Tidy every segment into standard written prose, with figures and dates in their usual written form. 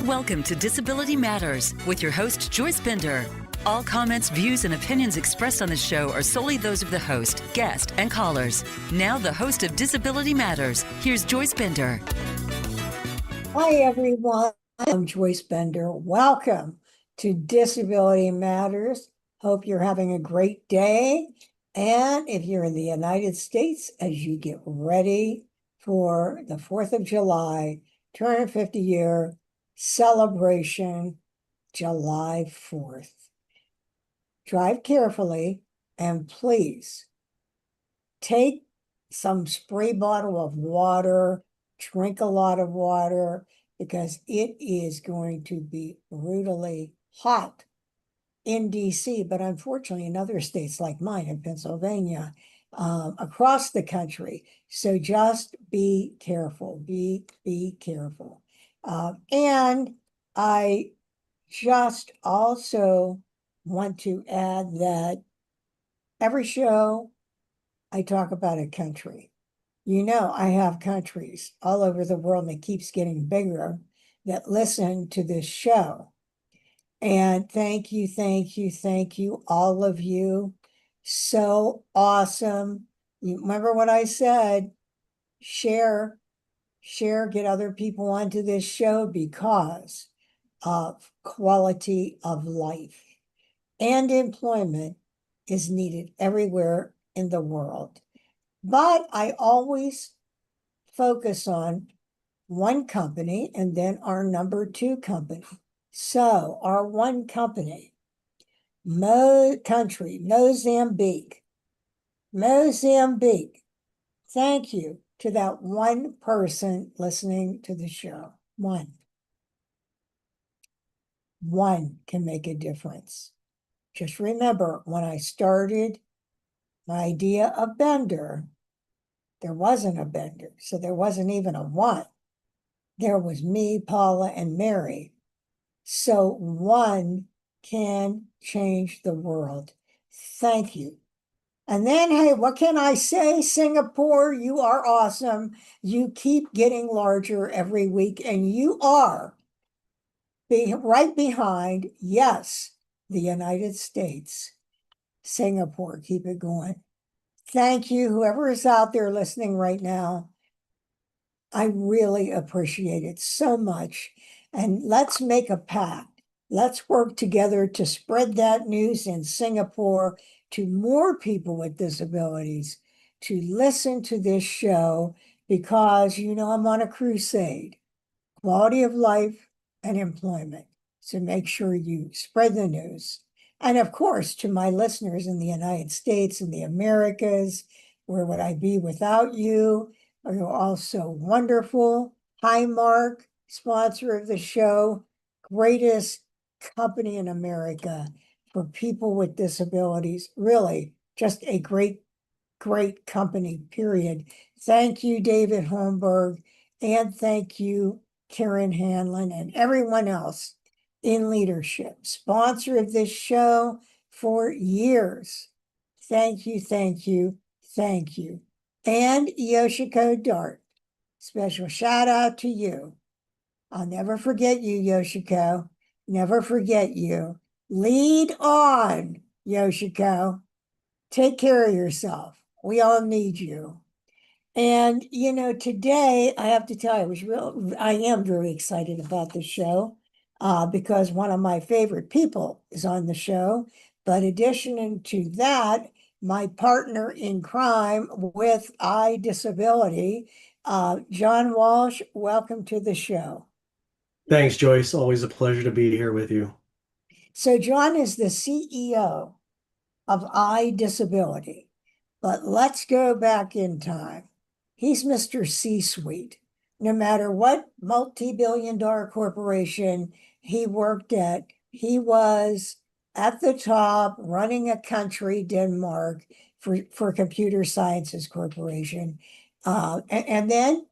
Welcome to Disability Matters with your host, Joyce Bender. All comments, views, and opinions expressed on the show are solely those of the host, guest, and callers. Now, the host of Disability Matters, here's Joyce Bender. Hi, everyone. I'm Joyce Bender. Welcome to Disability Matters. Hope you're having a great day. And if you're in the United States, as you get ready for the 4th of July, 250-year celebration, July 4th. Drive carefully and please take some spray bottle of water, drink a lot of water, because it is going to be brutally hot in DC, but unfortunately in other states like mine in Pennsylvania, across the country. So just be careful, be careful. And I just also want to add that every show I talk about a country. You know, I have countries all over the world, and it keeps getting bigger, that listen to this show. And thank you, all of you. So awesome. You remember what I said? Share, get other people onto this show because of quality of life. And employment is needed everywhere in the world. But I always focus on one company and then our number 2 company. So our one company, country, Mozambique. Thank you to that one person listening to the show. One can make a difference. Just remember, when I started my idea of Bender, there wasn't a Bender, so there wasn't even a one. There was me, Paula, and Mary. So one can change the world. Thank you. And then, hey, what can I say? Singapore, you are awesome. You keep getting larger every week, and you are right behind, yes, the United States. Singapore, keep it going. Thank you, whoever is out there listening right now. I really appreciate it so much. And let's make a pact. Let's work together to spread that news in Singapore to more people with disabilities to listen to this show, because, you know, I'm on a crusade. Quality of life and employment. So make sure you spread the news. And of course, to my listeners in the United States and the Americas, where would I be without you? You're also wonderful. Highmark, sponsor of the show, greatest company in America for people with disabilities. Really, just a great company, period. Thank you, David Holmberg, and thank you, Karen Hanlon, and everyone else in leadership, sponsor of this show for years. Thank you. And Yoshiko Dart, special shout out to you. I'll never forget you, Yoshiko. Never forget you. Lead on, Yoshiko. Take care of yourself. We all need you. And, you know, today I have to tell you, I am very excited about the show because one of my favorite people is on the show. But in addition to that, my partner in crime with iDisability, John Walsh, welcome to the show. Thanks, Joyce. Always a pleasure to be here with you. So John is the CEO of iDisability, but let's go back in time. He's Mr. C-suite. No matter what multi-billion-dollar corporation he worked at, he was at the top running a country, Denmark, for Computer Sciences Corporation. And then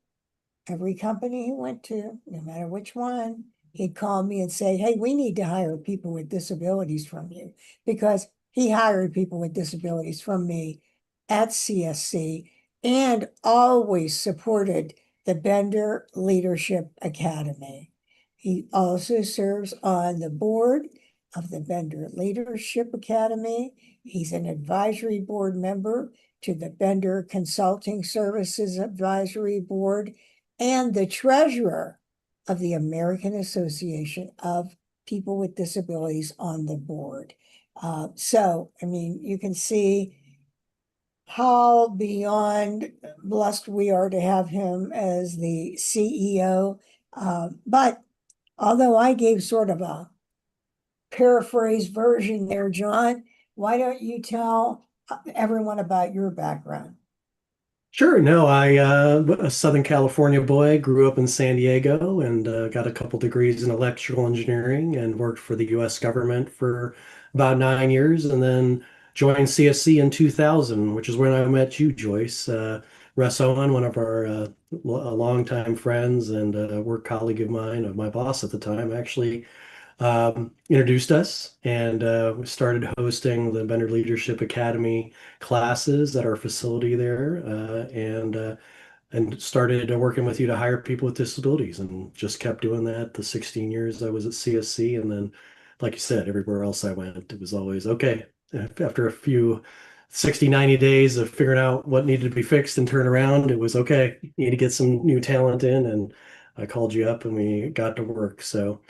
every company he went to, no matter which one, he'd call me and say, hey, we need to hire people with disabilities from you, because he hired people with disabilities from me at CSC and always supported the Bender Leadership Academy. He also serves on the board of the Bender Leadership Academy. He's an advisory board member to the Bender Consulting Services Advisory Board and the treasurer of the American Association of People with Disabilities on the board. I mean, you can see how beyond blessed we are to have him as the CEO. But although I gave sort of a paraphrased version there, John, why don't you tell everyone about your background? Sure. No, a Southern California boy, grew up in San Diego and got a couple degrees in electrical engineering and worked for the U.S. government for about 9 years, and then joined CSC in 2000, which is when I met you, Joyce. Russ Owen, one of our longtime friends and work colleague of mine, of my boss at the time, actually introduced us, and we started hosting the Bender Leadership Academy classes at our facility there, and started working with you to hire people with disabilities, and just kept doing that the 16 years I was at CSC. And then, like you said, everywhere else I went, it was always okay. After a few 60, 90 days of figuring out what needed to be fixed and turned around, it was okay. You need to get some new talent in, and I called you up and we got to work. So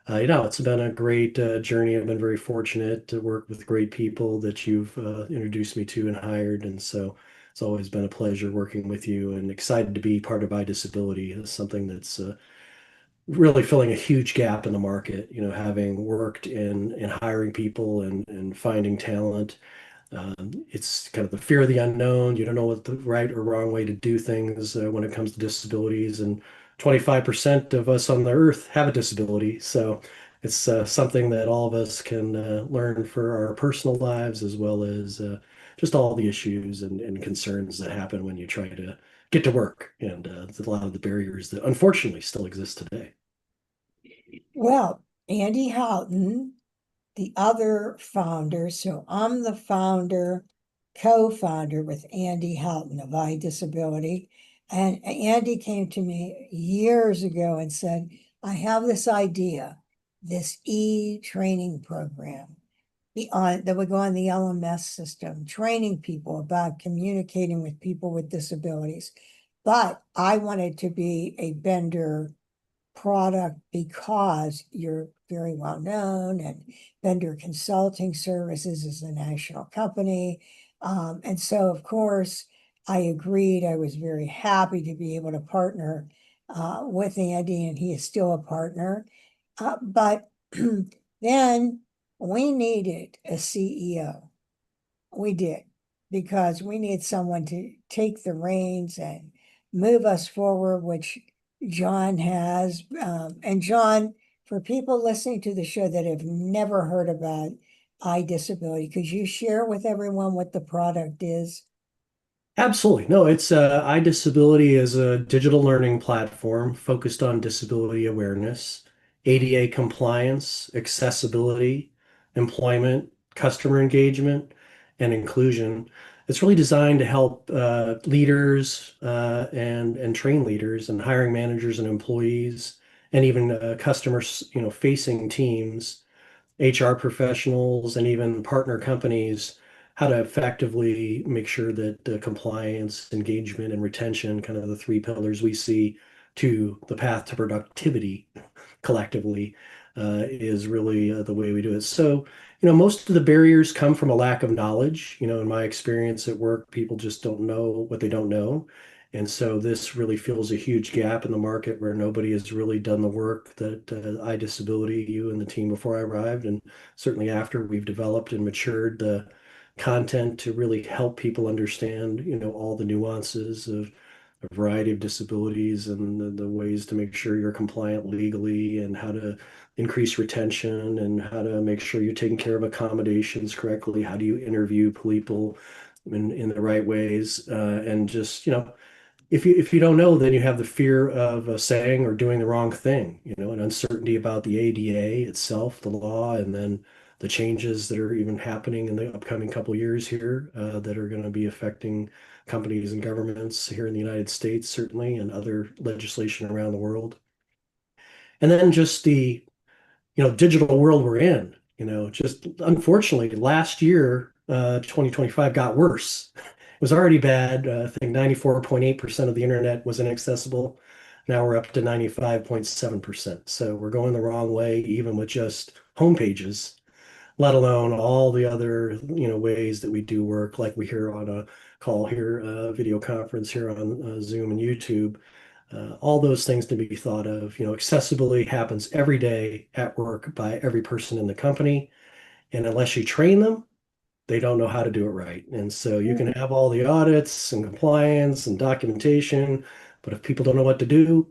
it's been a great journey. I've been very fortunate to work with great people that you've introduced me to and hired. And so it's always been a pleasure working with you, and excited to be part of iDisability. It's something that's really filling a huge gap in the market, having worked in hiring people and finding talent. It's kind of the fear of the unknown. You don't know what the right or wrong way to do things when it comes to disabilities. And 25% of us on the earth have a disability. So it's something that all of us can learn for our personal lives, as well as just all the issues and concerns that happen when you try to get to work, and a lot of the barriers that unfortunately still exist today. Well, Andy Houghton, the other founder, so I'm the founder, co-founder with Andy Houghton of iDisability. And Andy came to me years ago and said, I have this idea, this e-training program that would go on the LMS system, training people about communicating with people with disabilities. But I wanted to be a Bender product because you're very well known, and Bender Consulting Services is a national company. And so, of course, I agreed. I was very happy to be able to partner with Andy, and he is still a partner. But then we needed a CEO. We did, because we need someone to take the reins and move us forward, which John has. And John, for people listening to the show that have never heard about iDisability, could you share with everyone what the product is? Absolutely. No, it's iDisability is a digital learning platform focused on disability awareness, ADA compliance, accessibility, employment, customer engagement, and inclusion. It's really designed to help leaders and train leaders and hiring managers and employees, and even customers, facing teams, HR professionals, and even partner companies, how to effectively make sure that compliance, engagement, and retention, kind of the three pillars we see to the path to productivity collectively, is really the way we do it. So, most of the barriers come from a lack of knowledge. In my experience at work, people just don't know what they don't know. And so this really fills a huge gap in the market where nobody has really done the work that iDisability, you and the team before I arrived, and certainly after, we've developed and matured the content to really help people understand, all the nuances of a variety of disabilities, and the ways to make sure you're compliant legally, and how to increase retention, and how to make sure you're taking care of accommodations correctly. How do you interview people in the right ways? And just, if you don't know, then you have the fear of saying or doing the wrong thing, and uncertainty about the ADA itself, the law, and then the changes that are even happening in the upcoming couple years here, that are going to be affecting companies and governments here in the United States, certainly, and other legislation around the world. And then just the, digital world we're in, just unfortunately last year, 2025 got worse. It was already bad. I think 94.8% of the internet was inaccessible. Now we're up to 95.7%. So we're going the wrong way, even with just home pages, let alone all the other, ways that we do work, like we hear on a call here, video conference here on Zoom and YouTube. All those things to be thought of. Accessibility happens every day at work by every person in the company. And unless you train them, they don't know how to do it right. And so you can have all the audits and compliance and documentation, but if people don't know what to do,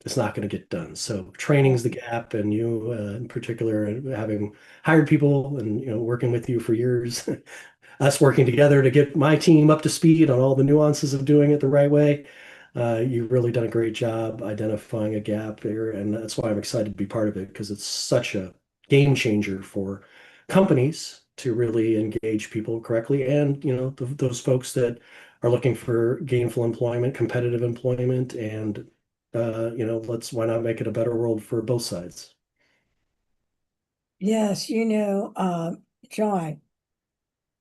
it's not going to get done. So training is the gap, and you, in particular, having hired people and working with you for years, us working together to get my team up to speed on all the nuances of doing it the right way. You've really done a great job identifying a gap there, and that's why I'm excited to be part of it because it's such a game changer for companies to really engage people correctly, and those folks that are looking for gainful employment, competitive employment, and let's why not make it a better world for both sides. Yes, John,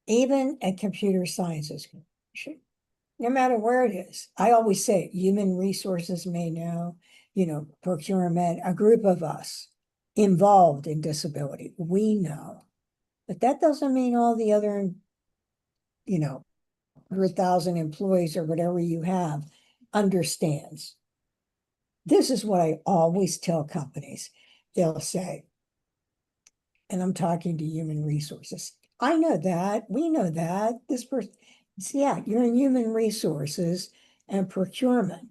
even at computer sciences, no matter where it is, I always say human resources may know, procurement, a group of us involved in disability, we know. But that doesn't mean all the other, 100,000 employees or whatever you have understands. This is what I always tell companies. They'll say, and I'm talking to human resources. I know that. We know that. This person, yeah, you're in human resources and procurement.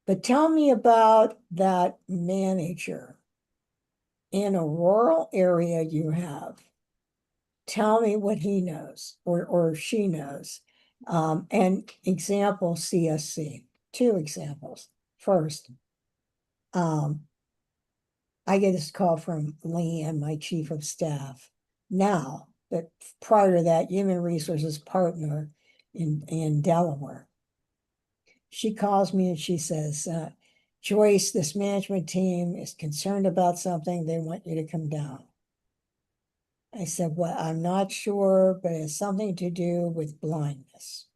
But tell me about that manager in a rural area you have. Tell me what he knows or she knows. And example CSC, two examples. First, I get this call from Leanne, my chief of staff. Now, but prior to that, human resources partner in Delaware. She calls me and she says, Joyce, this management team is concerned about something. They want you to come down. I said, well, I'm not sure, but it's something to do with blindness.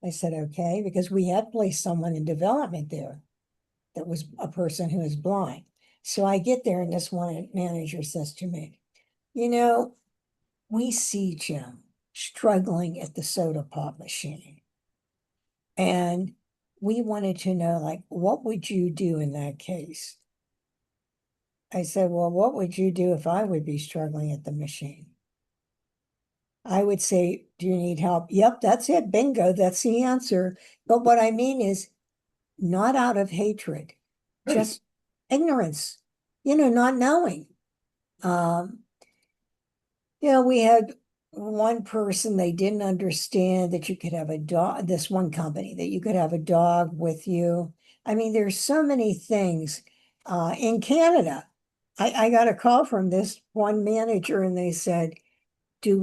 I said, okay, because we had placed someone in development there that was a person who is blind. So I get there and this one manager says to me, we see Jim struggling at the soda pop machine. And we wanted to know, like, what would you do in that case? I said, well, what would you do if I would be struggling at the machine? I would say, do you need help? Yep, that's it. Bingo. That's the answer. But what I mean is not out of hatred, just ignorance, not knowing. We had one person, they didn't understand that you could have a dog, this one company, that you could have a dog with you. I mean, there's so many things. In Canada, I got a call from this one manager and they said, does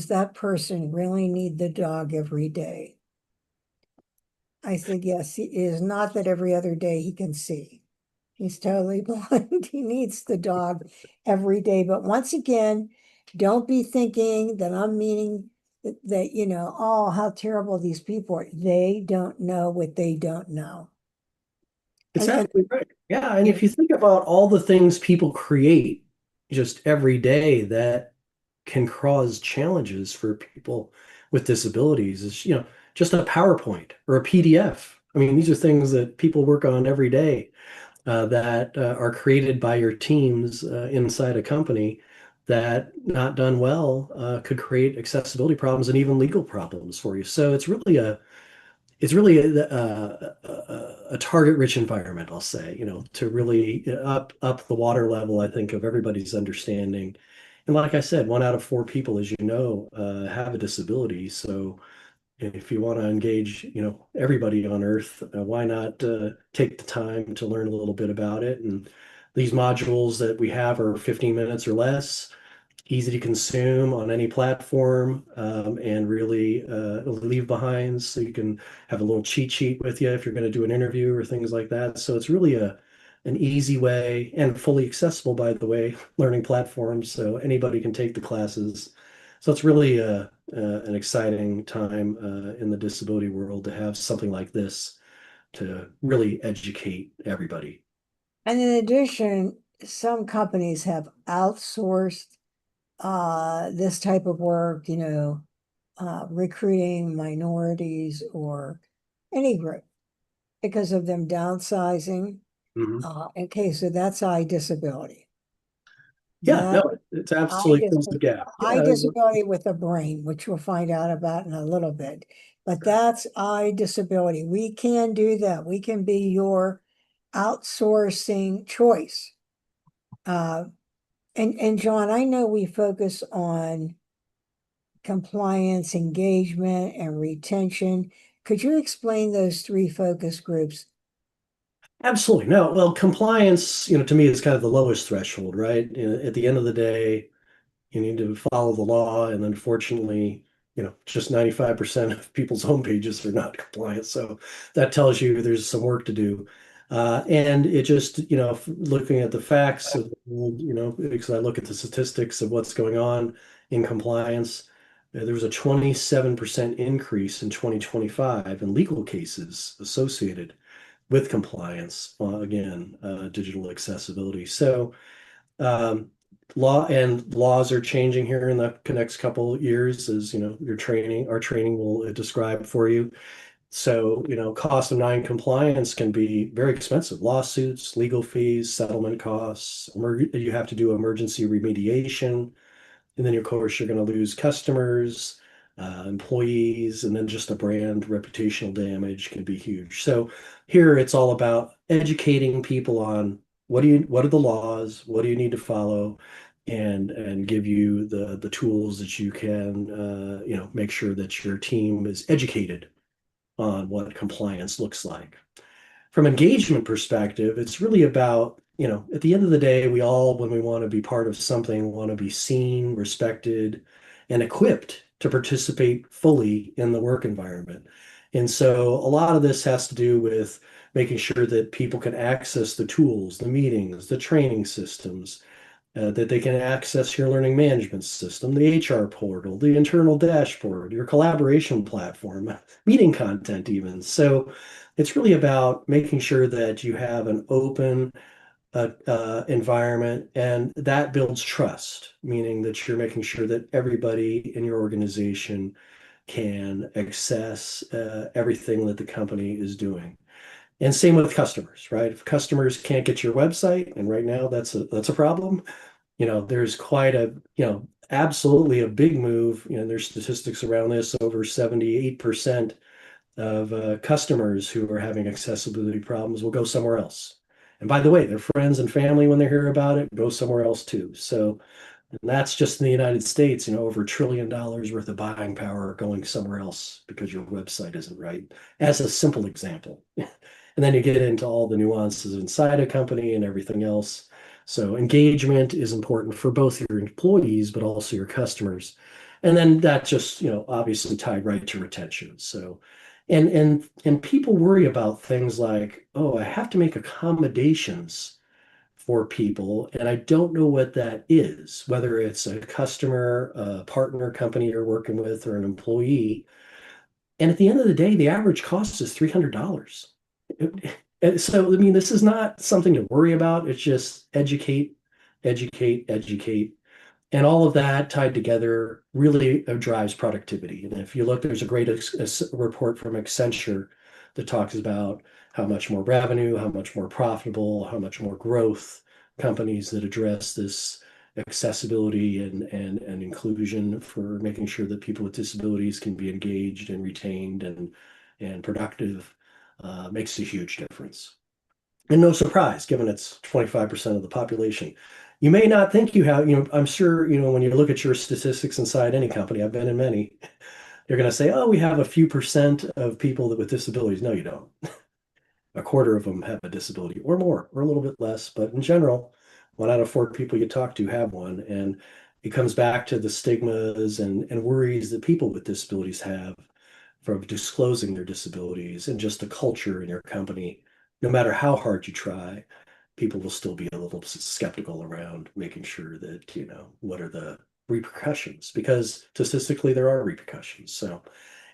that person really need the dog every day? I said, yes, it is not that every other day he can see. He's totally blind. He needs the dog every day. But once again, don't be thinking that I'm meaning that, oh, how terrible these people are. They don't know what they don't know. It's And absolutely right. Yeah, and if you think about all the things people create just every day that can cause challenges for people with disabilities, is just a PowerPoint or a PDF. I mean, these are things that people work on every day that are created by your teams inside a company that, not done well, could create accessibility problems and even legal problems for you. So it's really a target-rich environment, I'll say, to really up the water level, I think, of everybody's understanding. And like I said, 1 out of 4 people, as you know, have a disability. So if you want to engage, everybody on Earth, why not take the time to learn a little bit about it? And these modules that we have are 15 minutes or less, easy to consume on any platform, and really leave behinds. So you can have a little cheat sheet with you if you're going to do an interview or things like that. So it's really an easy way and fully accessible, by the way, learning platforms, so anybody can take the classes. So it's really an exciting time in the disability world to have something like this to really educate everybody. And in addition, some companies have outsourced this type of work, recruiting minorities or any group because of them downsizing. Mhm. Okay, so that's iDisability. Yeah, That no, it's absolutely fills the gap. iDisability with a brain, which we'll find out about in a little bit. But that's iDisability. We can do that. We can be your outsourcing choice. Uh, and John, I know we focus on compliance, engagement, and retention. Could you explain those three focus groups? Absolutely. No, well, compliance, to me is kind of the lowest threshold, right? At the end of the day, you need to follow the law, and unfortunately, just 95% of people's homepages are not compliant. So that tells you there's some work to do. And it just, looking at the facts of, because I look at the statistics of what's going on in compliance, there was a 27% increase in 2025 in legal cases associated with compliance, again, digital accessibility. So, laws are changing here in the next couple of years, as our training will describe for you. So, cost of non-compliance can be very expensive. Lawsuits, legal fees, settlement costs. You have to do emergency remediation. And then, of course, you're going to lose customers, employees, and then just the brand reputational damage can be huge. So here it's all about educating people on what are the laws, what do you need to follow, and give you the tools that you can make sure that your team is educated on what compliance looks like. From engagement perspective, it's really about, at the end of the day, we all, when we want to be part of something, want to be seen, respected, and equipped to participate fully in the work environment. And so a lot of this has to do with making sure that people can access the tools, the meetings, the training systems, that they can access your learning management system, the HR portal, the internal dashboard, your collaboration platform, meeting content even. So it's really about making sure that you have an open environment, and that builds trust, meaning that you're making sure that everybody in your organization can access everything that the company is doing. And same with customers, right? If customers can't get your website, and right now that's a problem, there's quite a, absolutely a big move. There's statistics around this. Over 78% of customers who are having accessibility problems will go somewhere else. And by the way, their friends and family, when they hear about it, go somewhere else too. So, and that's just in the United States, over $1 trillion worth of buying power going somewhere else because your website isn't right, as a simple example. And then you get into all the nuances inside a company and everything else. So engagement is important for both your employees, but also your customers. And then that just, obviously tied right to retention. So, and people worry about things like, oh, I have to make accommodations for people, and I don't know what that is, whether it's a customer, a partner company you're working with, or an employee. And at the end of the day, the average cost is $300. And so, I mean, this is not something to worry about. It's just educate, educate, educate. And all of that tied together really drives productivity. And if you look, there's a great report from Accenture that talks about how much more revenue, how much more profitable, how much more growth companies that address this accessibility and inclusion for making sure that people with disabilities can be engaged and retained and productive makes a huge difference. And no surprise, given it's 25% of the population. You may not think you have, I'm sure, when you look at your statistics inside any company, I've been in many, you're going to say, oh, we have a few percent of people with disabilities. No, you don't. A quarter of them have a disability or more, or a little bit less. But in general, 1 out of 4 people you talk to have one. And it comes back to the stigmas and worries that people with disabilities have from disclosing their disabilities, and just the culture in your company, no matter how hard you try, people will still be a little skeptical around making sure that, what are the repercussions? Because statistically, there are repercussions. So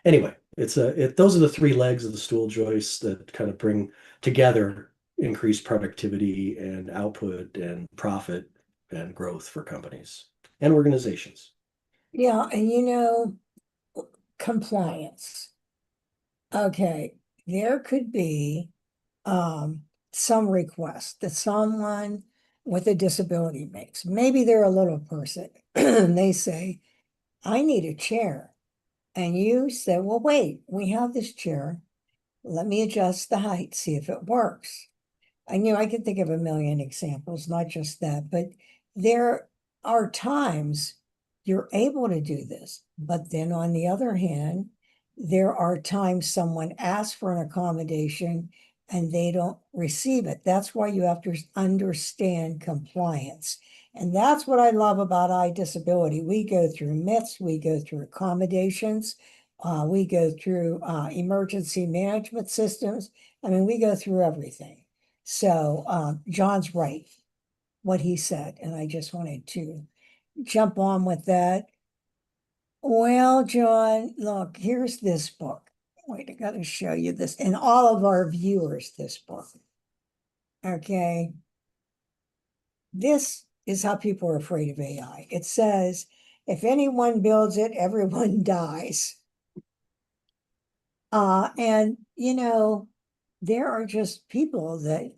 anyway, those are the three legs of the stool, Joyce, that kind of bring together increased productivity and output and profit and growth for companies and organizations. Yeah, and compliance. Okay, there could be some request that someone with a disability makes. Maybe they're a little person and they say, I need a chair. And you say, well, wait, we have this chair. Let me adjust the height, see if it works. I can think of a million examples, not just that, but there are times you're able to do this. But then on the other hand, there are times someone asks for an accommodation and they don't receive it. That's why you have to understand compliance. And that's what I love about iDisability. We go through myths, we go through accommodations, we go through emergency management systems. I mean, we go through everything. So John's right, what he said, and I just wanted to jump on with that. Well, John, look, here's this book. Wait, I got to show you this, and all of our viewers, this book. Okay. This is how people are afraid of AI. It says, if anyone builds it, everyone dies. And, there are just people that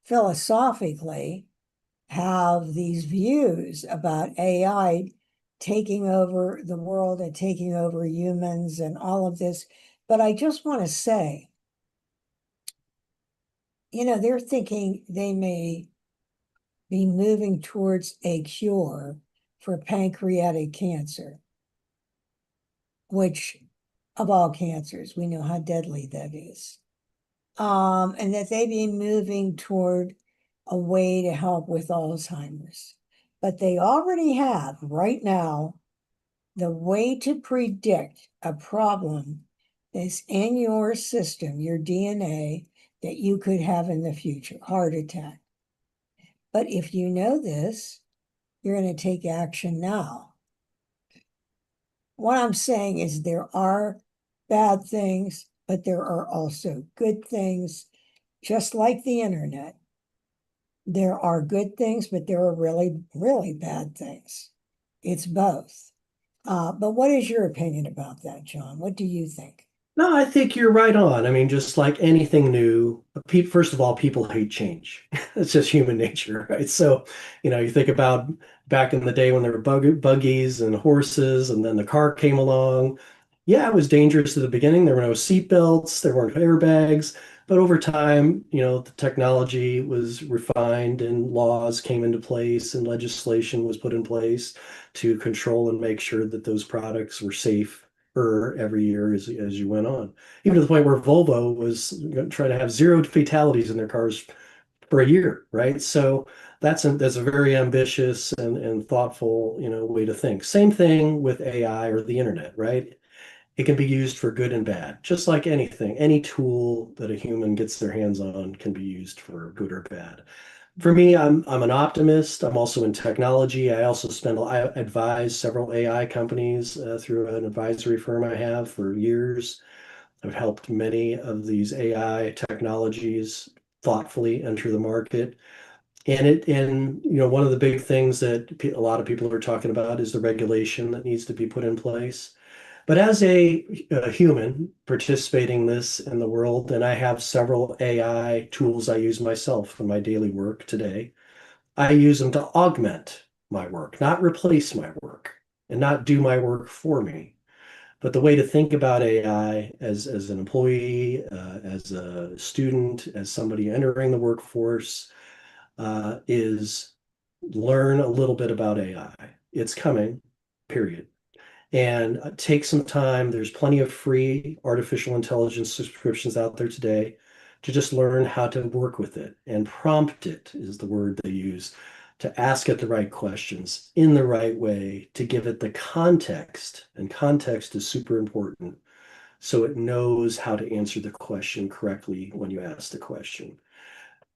philosophically have these views about AI taking over the world and taking over humans and all of this. But I just want to say, they're thinking they may be moving towards a cure for pancreatic cancer, which of all cancers, we know how deadly that is. And that they be moving toward a way to help with Alzheimer's. But they already have right now the way to predict a problem that's in your system, your DNA, that you could have in the future, heart attack. But if you know this, you're going to take action now. What I'm saying is there are bad things, but there are also good things, just like the internet. There are good things, but there are really, really bad things. It's both. But what is your opinion about that, John? What do you think? No, I think you're right on. I mean, just like anything new, first of all, people hate change. It's just human nature, right? So, you think about back in the day when there were buggies and horses, and then the car came along. Yeah, it was dangerous at the beginning. There were no seat belts, there weren't airbags, but over time, the technology was refined and laws came into place and legislation was put in place to control and make sure that those products were safe every year as you went on, even to the point where Volvo was trying to have zero fatalities in their cars for a year, right? So that's a very ambitious and thoughtful, way to think. Same thing with AI or the internet, right? It can be used for good and bad, just like anything. Any tool that a human gets their hands on can be used for good or bad. For me, I'm an optimist. I'm also in technology. I advise several AI companies through an advisory firm I have for years. I've helped many of these AI technologies thoughtfully enter the market. And one of the big things that a lot of people are talking about is the regulation that needs to be put in place. But as a human participating in this in the world, and I have several AI tools I use myself in my daily work today, I use them to augment my work, not replace my work, and not do my work for me. But the way to think about AI as an employee, as a student, as somebody entering the workforce, is learn a little bit about AI. It's coming, period, and take some time. There's plenty of free artificial intelligence subscriptions out there today to just learn how to work with it. And prompt it is the word they use, to ask it the right questions in the right way, to give it the context. And context is super important. So it knows how to answer the question correctly when you ask the question.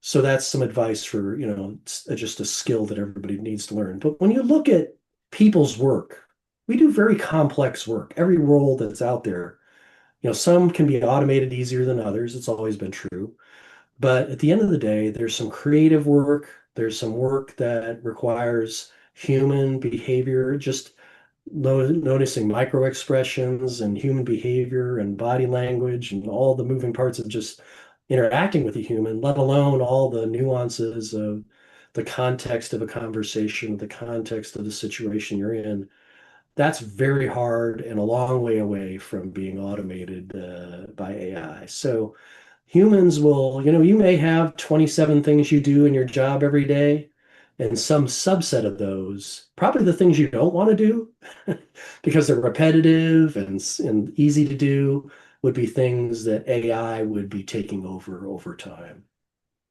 So that's some advice for, just a skill that everybody needs to learn. But when you look at people's work, we do very complex work. Every role that's out there, some can be automated easier than others. It's always been true. But at the end of the day, there's some creative work, there's some work that requires human behavior, just noticing micro expressions and human behavior and body language and all the moving parts of just interacting with a human, let alone all the nuances of the context of a conversation, the context of the situation you're in. That's very hard and a long way away from being automated by AI. So humans will, you may have 27 things you do in your job every day, and some subset of those, probably the things you don't want to do because they're repetitive and easy to do, would be things that AI would be taking over time.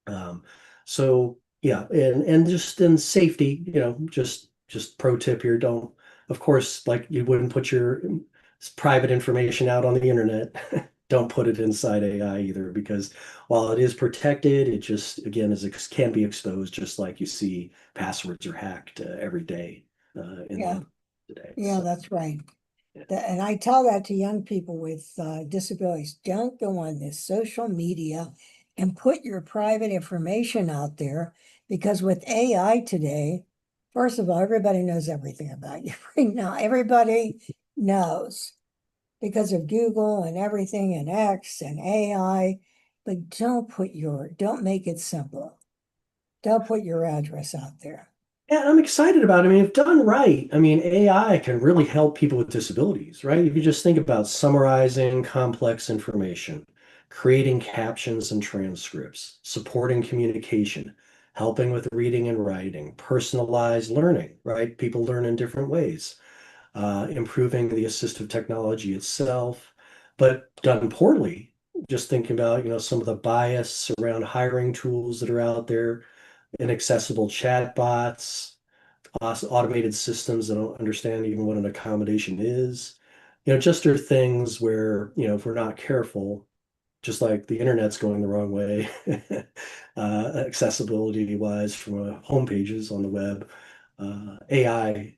Um, so yeah, and just in safety, just pro tip here, don't, of course, like you wouldn't put your private information out on the internet. Don't put it inside AI either, because while it is protected, it just again can be exposed, just like you see passwords are hacked every day in the Yeah, internet today. yeah, So that's right. yeah. And I tell that to young people with disabilities. Don't go on this social media and put your private information out there, because with AI today, first of all, everybody knows everything about you right now. Everybody knows because of Google and everything and X and AI. But don't make it simple. Don't put your address out there. Yeah, I'm excited about it. I mean, if done right, I mean, AI can really help people with disabilities, right? If you just think about summarizing complex information, creating captions and transcripts, supporting communication, helping with reading and writing, personalized learning, right? People learn in different ways, improving the assistive technology itself, but done poorly. Just thinking about, some of the bias around hiring tools that are out there, inaccessible chatbots, automated systems that don't understand even what an accommodation is. Just are things where, if we're not careful, just like the internet's going the wrong way, accessibility wise from home pages on the web, AI,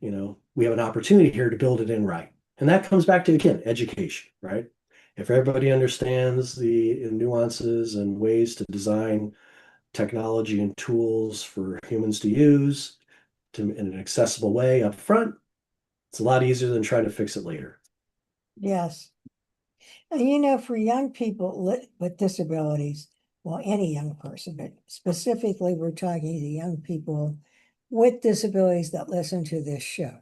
we have an opportunity here to build it in right. And that comes back to, again, education, right? If everybody understands the nuances and ways to design technology and tools for humans to use in an accessible way up front, it's a lot easier than trying to fix it later. Yes. And for young people with disabilities, well, any young person, but specifically, we're talking to young people with disabilities that listen to this show.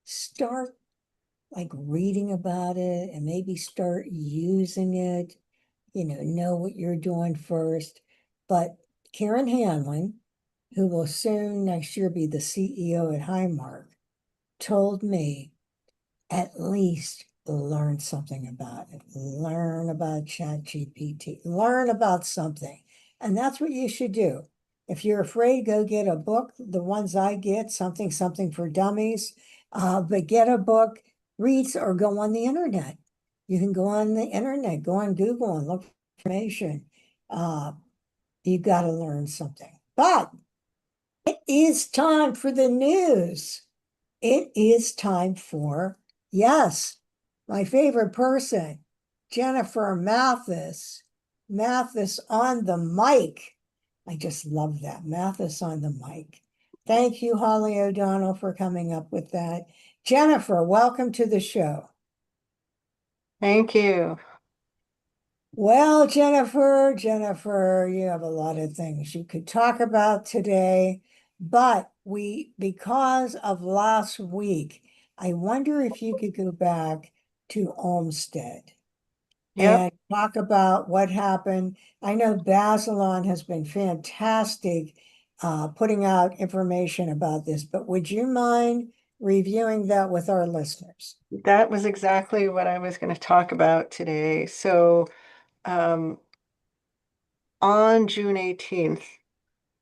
Start like reading about it and maybe start using it, know what you're doing first. But Karen Hanlon, who will soon next year be the CEO at Highmark, told me at least learn something about it. Learn about ChatGPT. Learn about something. And that's what you should do. If you're afraid, go get a book. The ones I get, something for dummies. But get a book, read, or go on the internet. You can go on the internet, go on Google and look for information. Uh, you got to learn something. But it is time for the news. It is time for, yes, my favorite person, Jennifer Mathis. Mathis on the mic. I just love that. Mathis on the mic. Thank you, Holly O'Donnell, for coming up with that. Jennifer, welcome to the show. Thank you. Well, Jennifer, you have a lot of things you could talk about today, but because of last week, I wonder if you could go back to Olmsted Yep, and talk about what happened. I know Basilon has been fantastic putting out information about this, but would you mind reviewing that with our listeners? that was exactly what I was going to talk about today. So, um, on June 18th,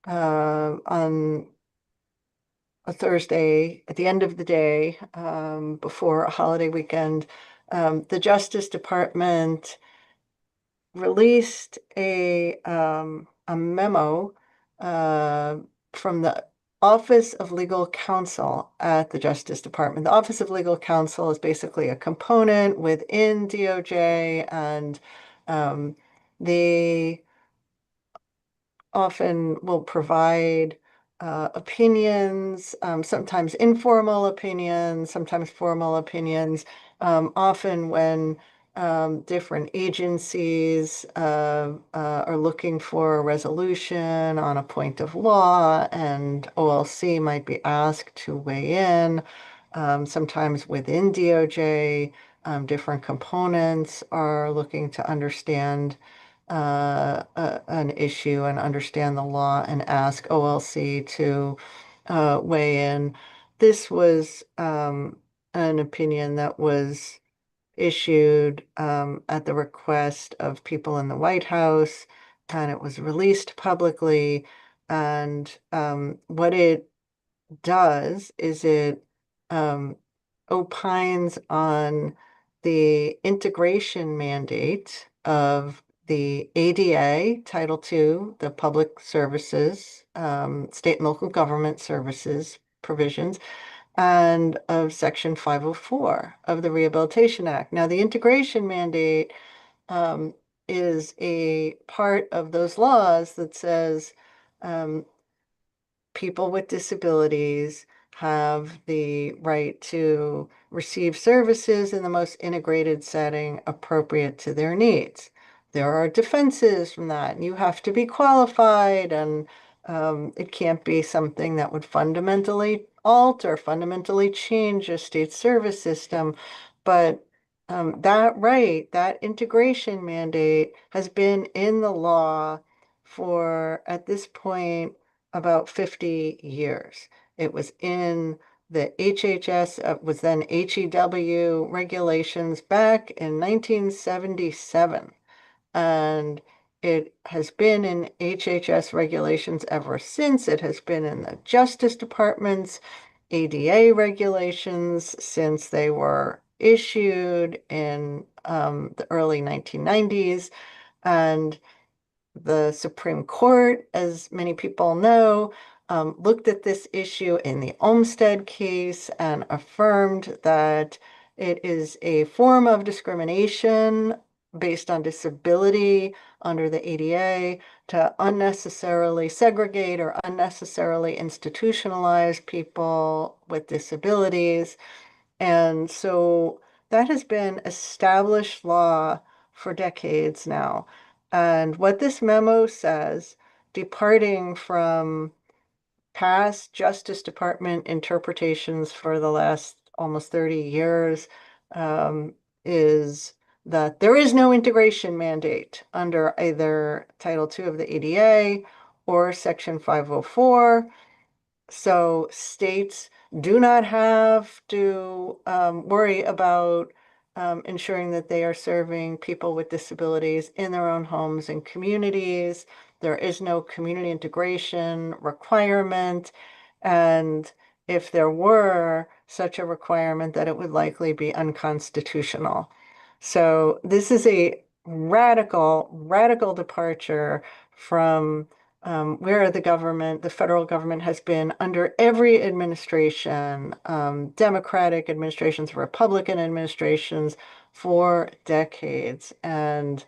on a Thursday, at the end of the day, before a holiday weekend, the Justice Department released a memo from the Office of Legal Counsel at the Justice Department. The Office of Legal Counsel is basically a component within DOJ, and they often will provide opinions, sometimes informal opinions, sometimes formal opinions, often when different agencies are looking for a resolution on a point of law, and OLC might be asked to weigh in. Sometimes within DOJ, different components are looking to understand an issue and understand the law and ask OLC to weigh in. This was an opinion that was issued at the request of people in the White House, and it was released publicly. And what it does is it opines on the integration mandate of the ADA, Title II, the Public Services, State and Local Government Services provisions, and of Section 504 of the Rehabilitation Act. Now, the integration mandate is a part of those laws that says people with disabilities have the right to receive services in the most integrated setting appropriate to their needs. There are defenses from that, and you have to be qualified, and it can't be something that would fundamentally alter, fundamentally change a state service system. But that right, that integration mandate has been in the law for, at this point, about 50 years. It was in the HHS, was then HEW regulations back in 1977. And it has been in HHS regulations ever since. It has been in the Justice Department's ADA regulations since they were issued in the early 1990s. And the Supreme Court, as many people know, looked at this issue in the Olmstead case and affirmed that it is a form of discrimination based on disability under the ADA to unnecessarily segregate or unnecessarily institutionalize people with disabilities. And so that has been established law for decades now. And what this memo says, departing from past Justice Department interpretations for the last almost 30 years, is that there is no integration mandate under either Title II of the ADA or Section 504. So states do not have to worry about ensuring that they are serving people with disabilities in their own homes and communities. There is no community integration requirement. And if there were such a requirement, that it would likely be unconstitutional. So this is a radical departure from where the federal government has been under every administration, Democratic administrations, Republican administrations, for decades. And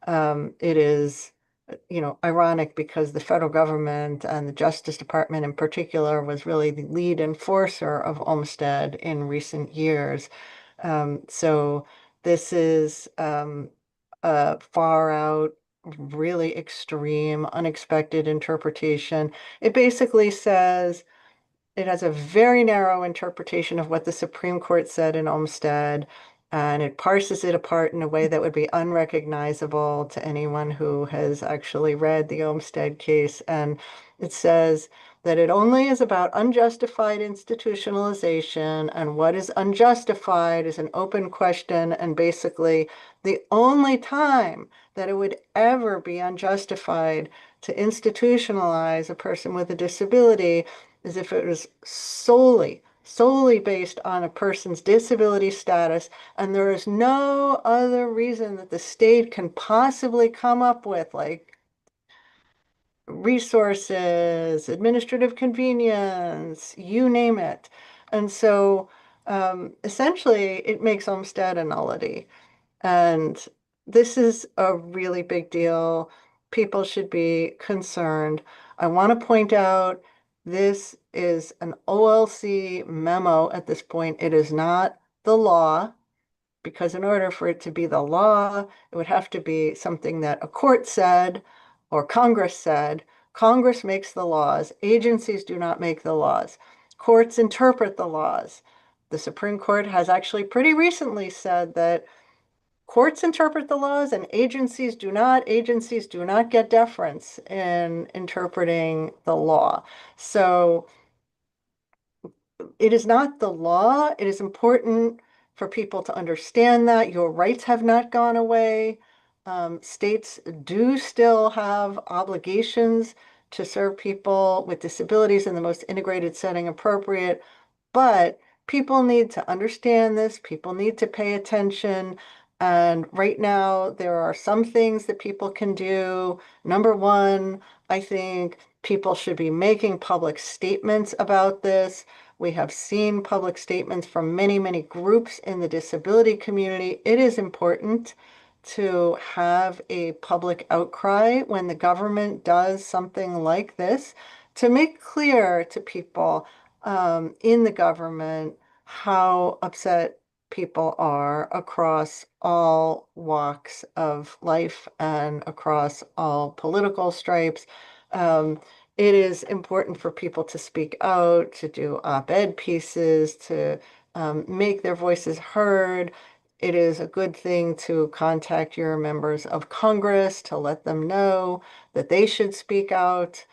it is, ironic because the federal government and the Justice Department in particular was really the lead enforcer of Olmstead in recent years. So this is a far out, really extreme, unexpected interpretation. It basically says it has a very narrow interpretation of what the Supreme Court said in Olmstead, and it parses it apart in a way that would be unrecognizable to anyone who has actually read the Olmstead case. And it says that it only is about unjustified institutionalization, and what is unjustified is an open question, and basically the only time that it would ever be unjustified to institutionalize a person with a disability is if it was solely based on a person's disability status, and there is no other reason that the state can possibly come up with, like resources, administrative convenience, you name it. And so essentially it makes Olmsted a nullity. And this is a really big deal. People should be concerned. I want to point out this is an OLC memo at this point. It is not the law, because in order for it to be the law, it would have to be something that a court said or Congress said. Congress makes the laws. Agencies do not make the laws. Courts interpret the laws. The Supreme Court has actually pretty recently said that courts interpret the laws and agencies do not. Agencies do not get deference in interpreting the law. So it is not the law. It is important for people to understand that your rights have not gone away. States do still have obligations to serve people with disabilities in the most integrated setting appropriate, but people need to understand this. People need to pay attention. And right now, there are some things that people can do. Number one, I think people should be making public statements about this. We have seen public statements from many, many groups in the disability community. It is important to have a public outcry when the government does something like this to make clear to people in the government how upset people are across all walks of life and across all political stripes. It is important for people to speak out, to do op-ed pieces, to make their voices heard. It is a good thing to contact your members of Congress to let them know that they should speak out,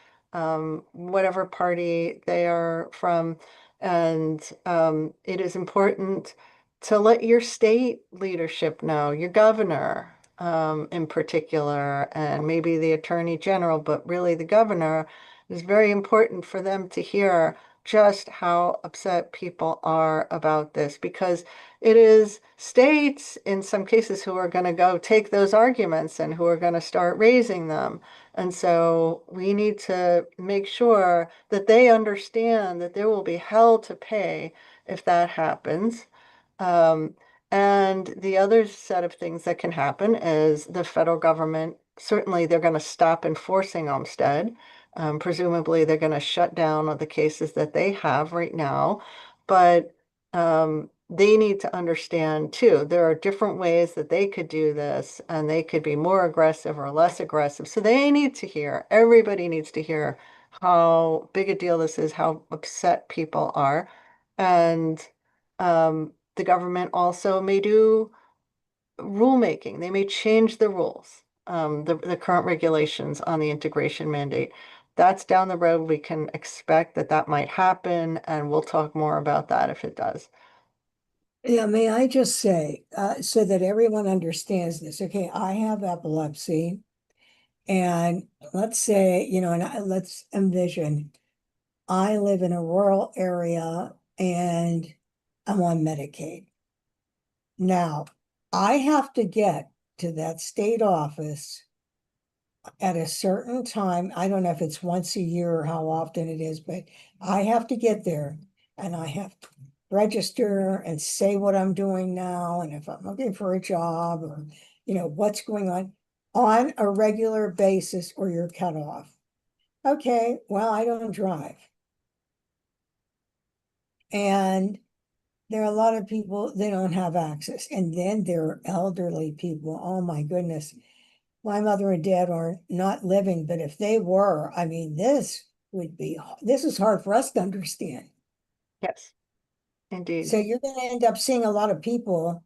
whatever party they are from. And it is important to let your state leadership know, your governor in particular, and maybe the attorney general, but really the governor. It's very important for them to hear just how upset people are about this, because it is states in some cases who are going to go take those arguments and who are going to start raising them. And so we need to make sure that they understand that there will be hell to pay if that happens. Um, and the other set of things that can happen is the federal government, certainly they're going to stop enforcing Olmsted. Presumably they're going to shut down all the cases that they have right now. But they need to understand too, there are different ways that they could do this and they could be more aggressive or less aggressive. So they need to hear, everybody needs to hear how big a deal this is, how upset people are. And the government also may do rulemaking. They may change the rules, the current regulations on the integration mandate. That's down the road. We can expect that that might happen, and we'll talk more about that if it does. Yeah, may I just say, so that everyone understands this, okay, I have epilepsy. And let's say, let's envision, I live in a rural area and I'm on Medicaid. Now, I have to get to that state office at a certain time. I don't know if it's once a year or how often it is, but I have to get there and I have to register and say what I'm doing now and if I'm looking for a job or, what's going on a regular basis or you're cut off. Okay, well, I don't drive. And there are a lot of people, they don't have access. And then there are elderly people. Oh my goodness. My mother and dad are not living, but if they were, I mean, this is hard for us to understand. Yes, indeed. So you're going to end up seeing a lot of people,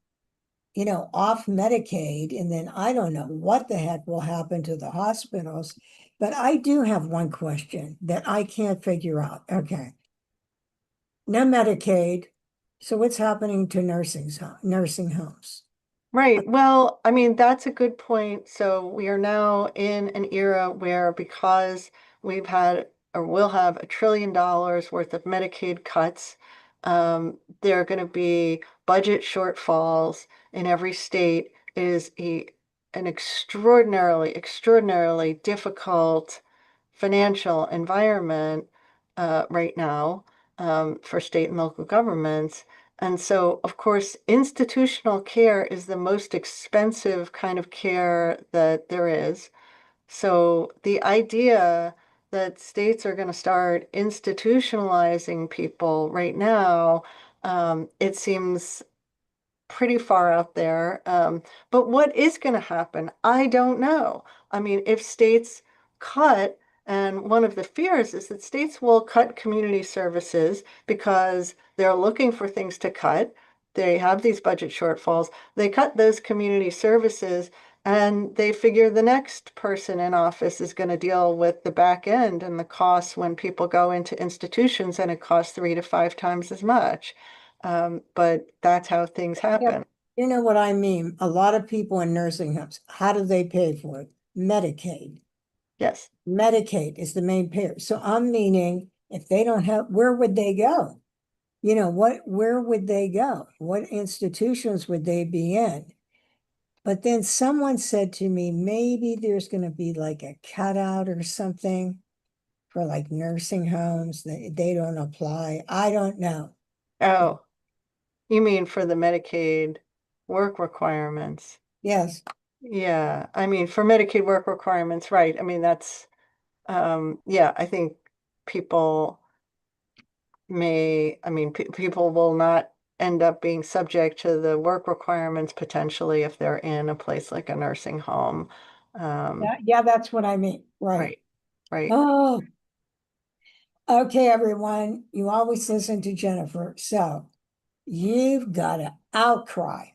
off Medicaid, and then I don't know what the heck will happen to the hospitals. But I do have one question that I can't figure out. Okay. No Medicaid. So what's happening to nursing homes? Right. Well, I mean, that's a good point. So we are now in an era where because we've had or will have $1 trillion worth of Medicaid cuts, there are going to be budget shortfalls in every state. It is an extraordinarily, extraordinarily difficult financial environment right now for state and local governments. And so, of course, institutional care is the most expensive kind of care that there is. So the idea that states are going to start institutionalizing people right now, it seems pretty far out there. But what is going to happen? I don't know. I mean, if states cut, and one of the fears is that states will cut community services because they're looking for things to cut. They have these budget shortfalls. They cut those community services and they figure the next person in office is going to deal with the back end and the costs when people go into institutions, and it costs 3 to 5 times as much. But that's how things Yeah, happen. you know what I mean? A lot of people in nursing homes, how do they pay for it? Medicaid. Yes. Medicaid is the main payer. So I'm meaning if they don't have, where would they go? You know, where would they go? What institutions would they be in? But then someone said to me, maybe there's going to be like a cutout or something for like nursing homes that they don't apply. I don't know. Oh, you mean for the Medicaid work requirements? Yes. Yeah, I mean for Medicaid work requirements, right? I mean that's yeah, I think people I mean people will not end up being subject to the work requirements potentially if they're in a place like a nursing home. Yeah, that's what I mean. Right. Right, right. Oh, okay, everyone. You always listen to Jennifer. So you've got to outcry.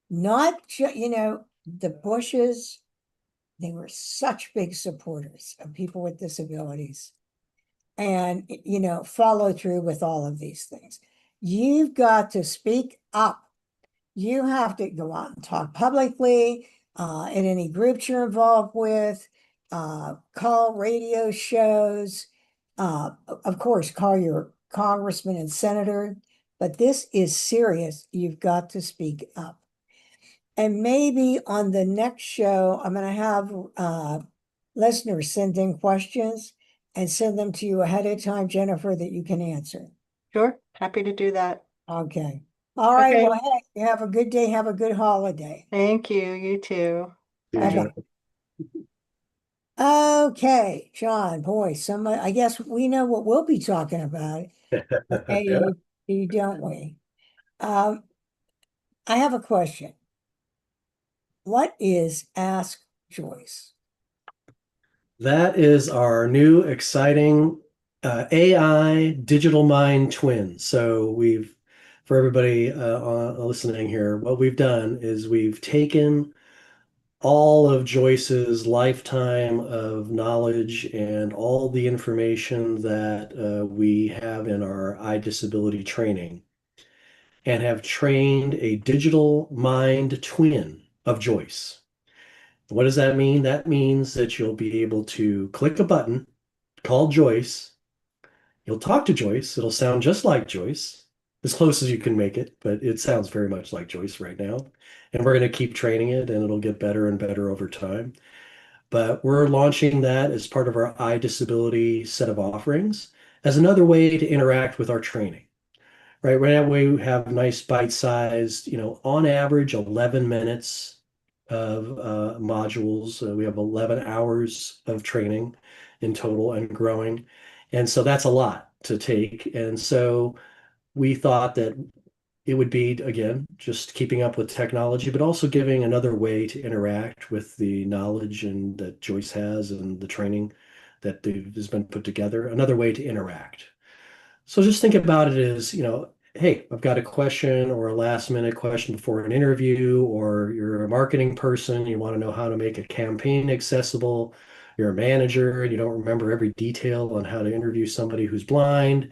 Not just, the Bushes, they were such big supporters of people with disabilities and, follow through with all of these things. You've got to speak up. You have to go out and talk publicly in any groups you're involved with, call radio shows, of course, call your congressman and senator. But this is serious. You've got to speak up. And maybe on the next show, I'm going to have listeners send in questions and send them to you ahead of time, Jennifer, that you can answer. Sure, happy to do that. Okay. All right. Okay. Well, hey, you have a good day. Have a good holiday. Thank you. You too. See you, Bye. Jennifer. Okay, John, boy, I guess we know what we'll be talking about. Yeah. Don't we? Um, I have a question. What is Ask Joyce? That is our new exciting AI digital mind twin. So for everybody listening here, what we've done is we've taken all of Joyce's lifetime of knowledge and all the information that we have in our iDisability training and have trained a digital mind twin of Joyce. What does that mean? That means that you'll be able to click a button, call Joyce. You'll talk to Joyce. It'll sound just like Joyce, as close as you can make it, but it sounds very much like Joyce right now. And we're going to keep training it, and it'll get better and better over time. But we're launching that as part of our iDisability set of offerings as another way to interact with our training. Right now we have nice bite-sized, on average 11 minutes of modules. We have 11 hours of training in total and growing. And so that's a lot to take. And so we thought that it would be, again, just keeping up with technology, but also giving another way to interact with the knowledge and that Joyce has and the training that has been put together, another way to interact. So just think about it as, hey, I've got a question or a last minute question before an interview, or you're a marketing person, you want to know how to make a campaign accessible. You're a manager and you don't remember every detail on how to interview somebody who's blind,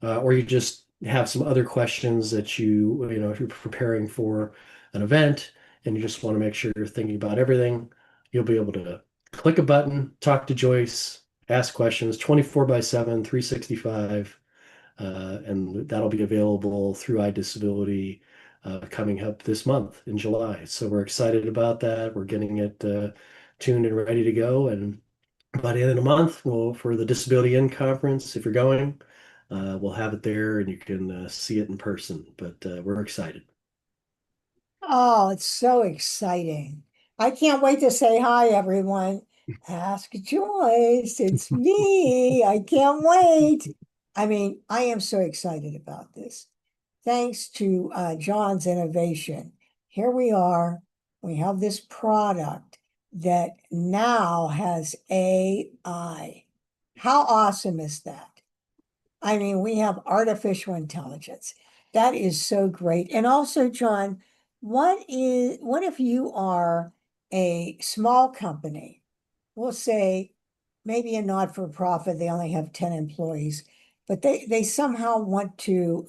or you just have some other questions that if you're preparing for an event and you just want to make sure you're thinking about everything, you'll be able to click a button, talk to Joyce, ask questions 24/7, 365. And that'll be available through iDisability coming up this month in July. So we're excited about that. We're getting it tuned and ready to go. And by the end of the month, for the Disability In Conference, if you're going, we'll have it there and you can see it in person. But we're excited. Oh, it's so exciting. I can't wait to say hi, everyone. Ask Joyce, it's me. I can't wait. I mean, I am so excited about this. Thanks to John's innovation, here we are. We have this product that now has AI. How awesome is that? I mean, we have artificial intelligence. That is so great. And also, John, what if you are a small company? We'll say maybe a not-for-profit, they only have 10 employees, but they somehow want to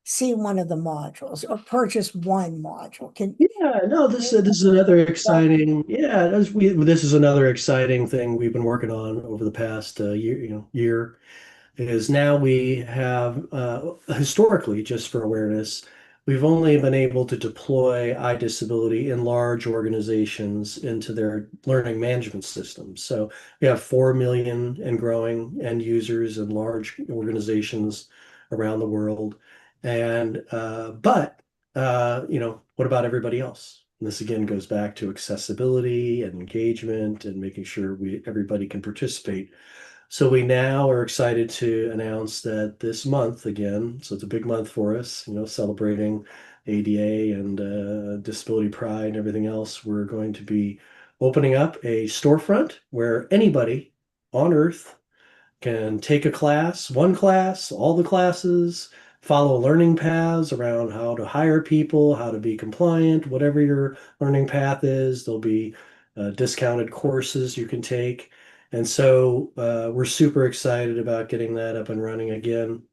see one of the modules or purchase one module. Yeah, no, this is another exciting. Yeah, this is another exciting thing we've been working on over the past year. Is now we have historically, just for awareness, we've only been able to deploy iDisability in large organizations into their learning management systems. So we have 4 million and growing end users in large organizations around the world. And what about everybody else? And this again goes back to accessibility and engagement and making sure everybody can participate. So we now are excited to announce that this month again, so it's a big month for us, celebrating ADA and disability pride and everything else. We're going to be opening up a storefront where anybody on Earth can take a class, one class, all the classes, follow learning paths around how to hire people, how to be compliant, whatever your learning path is. There'll be discounted courses you can take. And so we're super excited about getting that up and running again.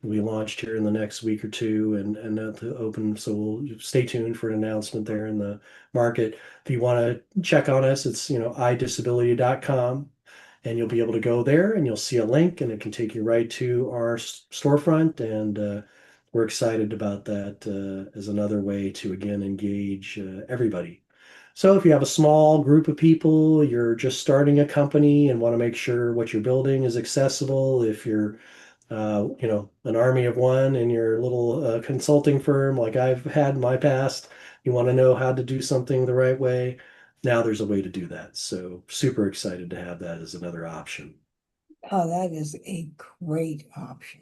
We launched here in the next week or two and to open. So we'll stay tuned for an announcement there in the market. If you want to check on us, it's, idisability.com and you'll be able to go there and you'll see a link and it can take you right to our storefront. And we're excited about that as another way to, again, engage everybody. So if you have a small group of people, you're just starting a company and want to make sure what you're building is accessible. If you're, an army of one in your little consulting firm, like I've had in my past, you want to know how to do something the right way. Now there's a way to do that. So super excited to have that as another option. Oh, that is a great option.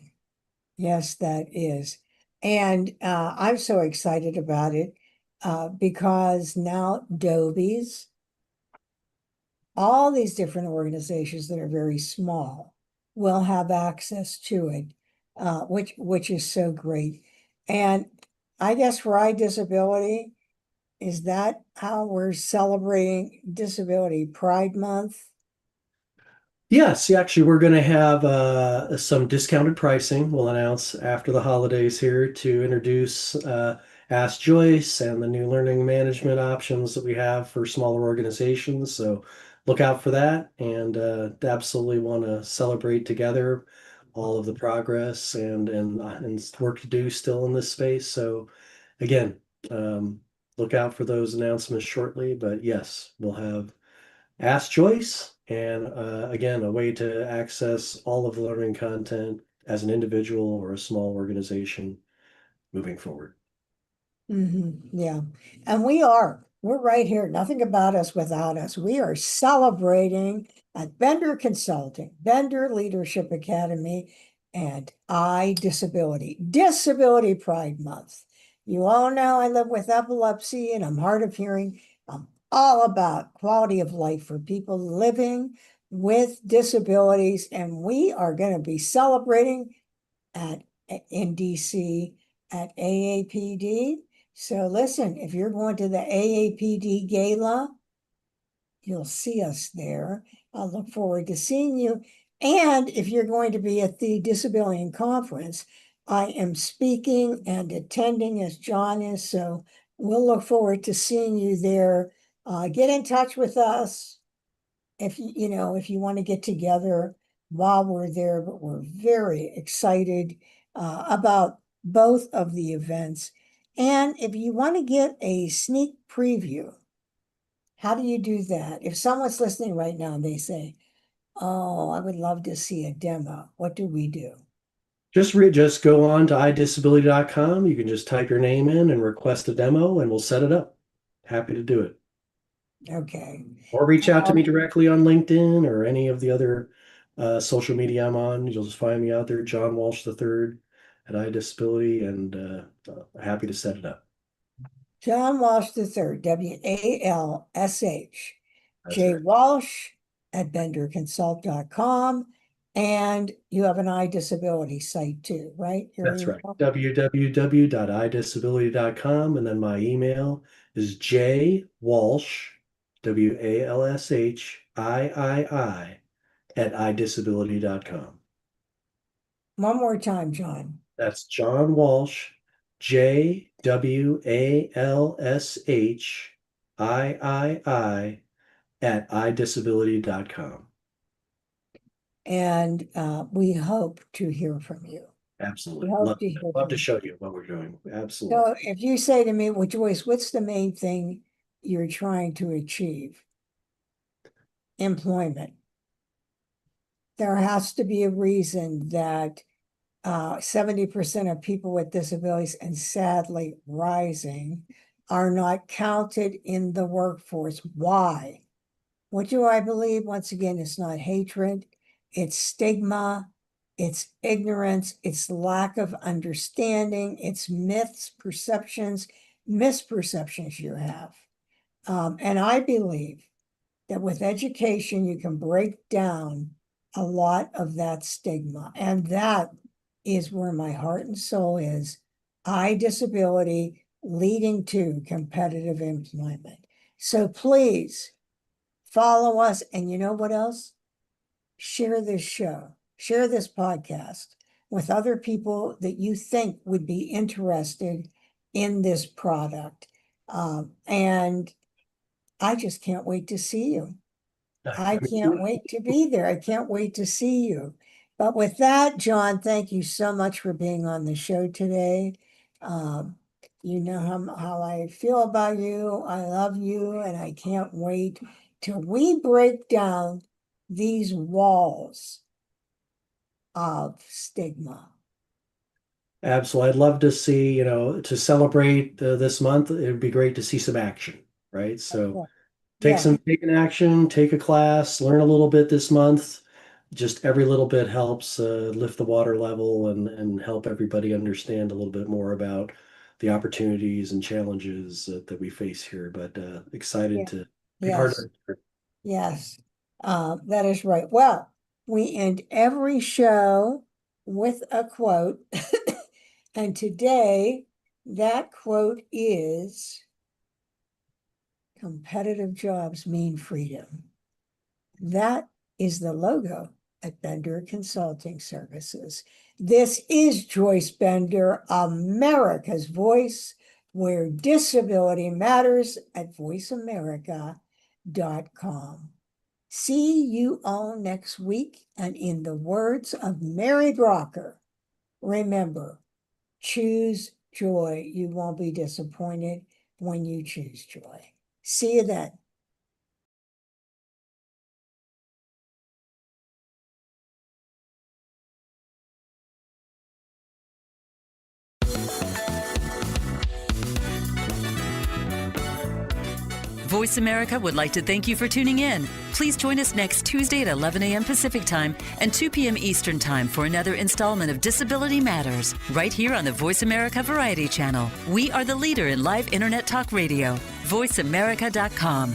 Yes, that is. And I'm so excited about it because now Dobies, all these different organizations that are very small will have access to it, which is so great. And I guess for iDisability, is that how we're celebrating Disability Pride Month? Yes, actually, we're going to have some discounted pricing we'll announce after the holidays here to introduce Ask Joyce and the new learning management options that we have for smaller organizations. So look out for that and absolutely want to celebrate together all of the progress and work to do still in this space. So again, look out for those announcements shortly. But yes, we'll have Ask Joyce, and again, a way to access all of the learning content as an individual or a small organization moving forward. Yeah. And we're right here. Nothing about us without us. We are celebrating at Bender Consulting, Bender Leadership Academy, and iDisability, Disability Pride Month. You all know I live with epilepsy and I'm hard of hearing. I'm all about quality of life for people living with disabilities. And we are going to be celebrating at in DC at AAPD. So listen, if you're going to the AAPD gala, you'll see us there. I'll look forward to seeing you. And if you're going to be at the Disability Conference, I am speaking and attending as John is. So we'll look forward to seeing you there. Get in touch with us if if you want to get together while we're there. But we're very excited about both of the events. And if you want to get a sneak preview How do you do that? If someone's listening right now and they say, oh, I would love to see a demo, what do we do? Just go on to iDisability.com. You can just type your name in and request a demo, and we'll set it up. Happy to do it. Okay. Or reach out to me directly on LinkedIn or any of the other social media I'm on. You'll just find me out there, John Walsh III at iDisability, and happy to set it up. John Walsh III, WALSH. That's J right. Walsh at benderconsult.com. And you have an iDisability site too, right? Your That's right. email? www.idisability.com. And then my email is jwalsh, WALSHIII at iDisability.com. One more time, John. That's John Walsh, JWALSHIII at iDisability.com. And we hope to hear from you. Absolutely. We hope Love, to hear love from to you. show you what we're doing. Absolutely. So if you say to me, well, Joyce, what's the main thing you're trying to achieve? Employment. There has to be a reason that 70% of people with disabilities, and sadly rising, are not counted in the workforce. Why? What do I believe? Once again, it's not hatred, it's stigma, it's ignorance, it's lack of understanding, it's myths, perceptions, misperceptions you have. And I believe that with education, you can break down a lot of that stigma. And that is where my heart and soul is. iDisability leading to competitive employment. So please follow us. And you know what else? Share this show, share this podcast with other people that you think would be interested in this product. And I just can't wait to see you. I can't wait to be there. I can't wait to see you. But with that, John, thank you so much for being on the show today. You know how I feel about you. I love you, and I can't wait till we break down these walls of stigma. Absolutely. I'd love to see, to celebrate this month, it would be great to see some action, right? So take an action, take a class, learn a little bit this month. Just every little bit helps lift the water level and help everybody understand a little bit more about the opportunities and challenges that we face here. But excited to be part of it. Yes, that is right. Well, we end every show with a quote. And today, that quote is, competitive jobs mean freedom. That is the logo at Bender Consulting Services. This is Joyce Bender, America's Voice, where disability matters, at voiceamerica.com. See you all next week. And in the words of Mary Brocker, remember, choose joy. You won't be disappointed when you choose joy. See you then. Voice America would like to thank you for tuning in. Please join us next Tuesday at 11 a.m. Pacific Time and 2 p.m. Eastern Time for another installment of Disability Matters, right here on the Voice America Variety Channel. We are the leader in live Internet talk radio. VoiceAmerica.com.